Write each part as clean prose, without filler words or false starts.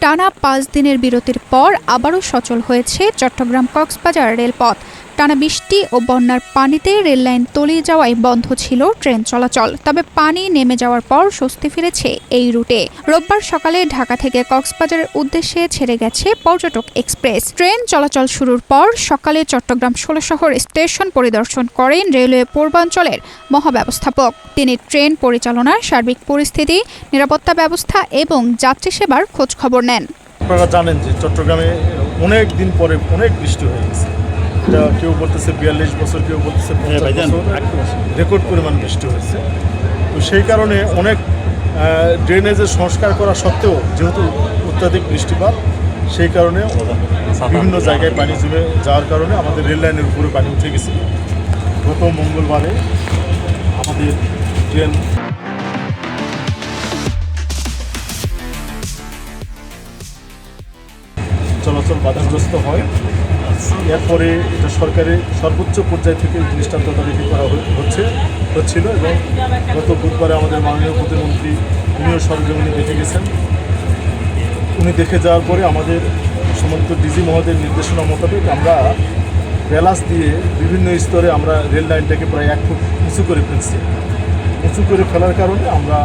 টানা ৫ দিনের বিরতির পর আবারও সচল হয়েছে চট্টগ্রাম-কক্সবাজার রেলপথ। টানা বৃষ্টি ও বন্যার পানিতে রেললাইন তলিয়ে যাওয়ায় বন্ধ ছিল ট্রেন চলাচল। তবে পানি নেমে যাওয়ার পর স্বস্তি ফিরেছে এই রুটে। রোববার সকালে ঢাকা থেকে কক্সবাজারের উদ্দেশ্যে ছেড়ে গেছে পর্যটক এক্সপ্রেস। ট্রেন চলাচল শুরুর পর সকালে চট্টগ্রাম ১৬ শহর স্টেশন পরিদর্শন করেন রেলওয়ে পূর্বাঞ্চলের মহাব্যবস্থাপক। তিনি ট্রেন পরিচালনার সার্বিক পরিস্থিতি, নিরাপত্তা ব্যবস্থা এবং যাত্রী সেবার খোঁজ খবর নেন। আপনারা জানেন যে চট্টগ্রামে অনেক দিন পরে অনেক বৃষ্টি হয়ে গেছে। এটা কেউ বলতেছে ৪২ বছর, কেউ বলতেছে ৫০ বছর রেকর্ড পরিমাণ বৃষ্টি হয়েছে। তো সেই কারণে অনেক ড্রেনেজের সংস্কার করা সত্ত্বেও যেহেতু অত্যাধিক বৃষ্টিপাত, সেই কারণে বিভিন্ন জায়গায় পানি জমে যাওয়ার কারণে আমাদের রেল লাইনের উপরে পানি উঠে গেছে। গত মঙ্গলবারে আমাদের ট্রেন চলাচল বাধাগ্রস্ত হয়। এরপরে এটা সরকারের সর্বোচ্চ পর্যায় থেকে জিনিসটা তদারকি করা হচ্ছিল এবং গত বুধবারে আমাদের মাননীয় প্রতিমন্ত্রী উনিও সরজমিনে দেখে গেছেন। উনি দেখে যাওয়ার পরে আমাদের সমস্ত ডিজি মহোদয়ের নির্দেশনা মোতাবেক আমরা ব্যালান্স দিয়ে বিভিন্ন স্তরে আমরা রেল লাইনটাকে প্রায় ১ ফুট উঁচু করে ফেলছি। উঁচু করে ফেলার কারণে আমরা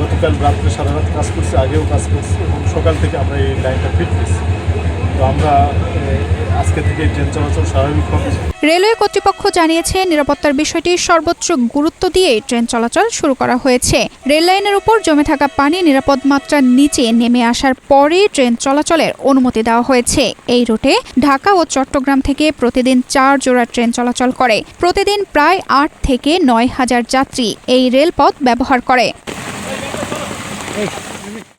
গতকাল রাত্রে সারা রাত কাজ করছি, আগেও কাজ করছি এবং সকাল থেকে আমরা এই লাইনটা ফিট করছি। তো আমরা আজকে থেকে ট্রেন চলাচল স্বাভাবিক হবে। রেলওয়ে কর্তৃপক্ষ জানিয়েছে, নিরাপত্তার বিষয়টি সর্বোচ্চ গুরুত্ব দিয়ে ট্রেন চলাচল শুরু করা হয়েছে। রেল লাইনের উপর জমে থাকা পানি নিরাপদ মাত্রার নিচে নেমে আসার পরে ট্রেন চলাচলের অনুমতি দেওয়া হয়েছে। এই রুটে ঢাকা ও চট্টগ্রাম থেকে প্রতিদিন ৪ জোড়া ট্রেন চলাচল করে। প্রতিদিন প্রায় ৮ থেকে ৯ হাজার যাত্রী এই রেলপথ ব্যবহার করে।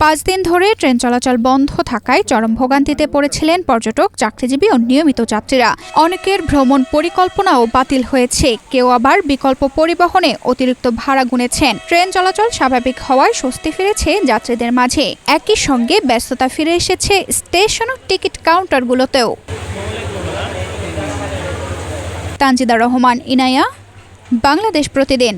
৫ দিন ধরে ট্রেন চলাচল বন্ধ থাকায় চরম ভোগান্তিতে পড়েছিলেন পর্যটক, চাকরিজীবী ও নিয়মিত যাত্রীরা। অনেকের ভ্রমণ পরিকল্পনাও বাতিল হয়েছে, কেউ আবার বিকল্প পরিবহনে অতিরিক্ত ভাড়া গুনেছেন। ট্রেন চলাচল স্বাভাবিক হওয়ায় স্বস্তি ফিরেছে যাত্রীদের মাঝে। একই সঙ্গে ব্যস্ততা ফিরে এসেছে স্টেশন ও টিকিট কাউন্টারগুলোতেও। তানজিদা রহমান, ইনায়া, বাংলাদেশ প্রতিদিন।